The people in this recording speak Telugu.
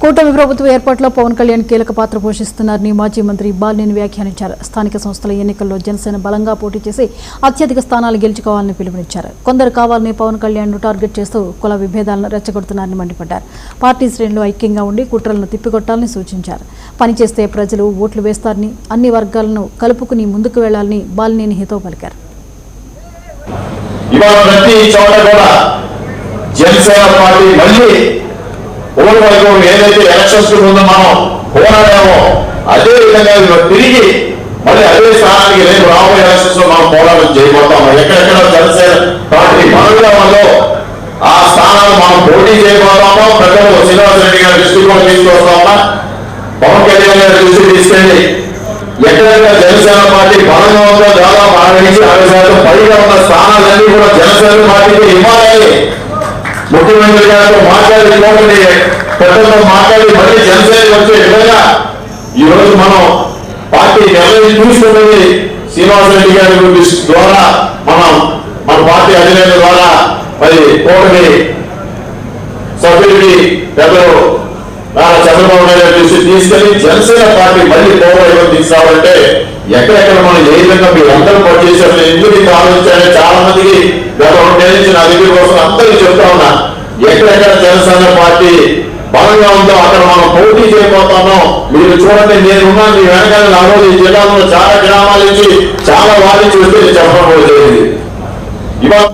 కూటమి ప్రభుత్వ ఏర్పాటులో పవన్ కళ్యాణ్ కీలక పాత్ర పోషిస్తున్నారని మాజీ మంత్రి బాలినేని వ్యాఖ్యానించారు. స్థానిక సంస్థల ఎన్నికల్లో జనసేన బలంగా పోటీ చేసి అత్యధిక స్థానాలు గెలుచుకోవాలని పిలుపునిచ్చారు. కొందరు కావాలని పవన్ కళ్యాణ్ ను టార్గెట్ చేస్తూ కుల విభేదాలను రెచ్చగొడుతున్నారని మండిపడ్డారు. పార్టీ శ్రేణులు ఐక్యంగా ఉండి కుట్రలను తిప్పికొట్టాలని సూచించారు. పనిచేస్తే ప్రజలు ఓట్లు వేస్తారని, అన్ని వర్గాలను కలుపుకుని ముందుకు వెళ్లాలని బాలినేని హితవు పలికారు. ఏదైతే ఎలక్షన్స్ ముందు మనం పోరాడామో అదే విధంగా తిరిగి మళ్ళీ అదే స్థానానికి రేపు రాబోయే ఎలక్షన్స్ లో మనం పోరాటం చేయబోతాము. ఎక్కడెక్కడ జనసేన పార్టీ మనలో ఆ స్థానాలు మనం పోటీ చేయబోతామో ప్రజలు శ్రీనివాస్ రెడ్డి గారి దృష్టి కూడా తీసుకొస్తామా, పవన్ కళ్యాణ్ గారి దృష్టి తీసుకెళ్ళి ఎక్కడెక్కడ జనసేన పార్టీ బలంగా ఉందో దాదాపు 60% పైగా ఉన్న స్థానాలన్నీ కూడా జనసేన పార్టీకి ఇవ్వాలని ముఖ్యమంత్రి గారితో మాట్లాడి పెద్దలతో మాట్లాడి మళ్ళీ జనసేన వచ్చే విధంగా ఈ రోజు మనం పార్టీ నిర్ణయం తీసుకున్నది శ్రీనివాస్ రెడ్డి గారి ద్వారా మన పార్టీ అధినేత ద్వారా మరి కోటమి సభ్యుడికి పెద్దలు నారా చంద్రబాబు నాయుడు గారి దృష్టి తీసుకెళ్లి జనసేన పార్టీ మళ్ళీ పోరాటం తీసుకురావాలంటే ఎక్కడెక్కడ మనం ఏ విధంగా మీరు అందరూ పనిచేసారు. ఎందుకు ఆలోచించాలి చాలా మందికి గత 2 నెలల నుంచి నా దగ్గర కోసం అందరూ చెప్తా ఉన్నా, ఎక్కడెక్కడ జనసేన పార్టీ బలంగా ఉందో అక్కడ మనం పోటీ చేయబోతామో మీరు చూడండి. నేనున్నాను మీ వెనకాల. నా రోజు ఈ జిల్లాలో చాలా గ్రామాల నుంచి చాలా వారి నుంచి వస్తే చెప్పడం జరిగింది. ఇవాళ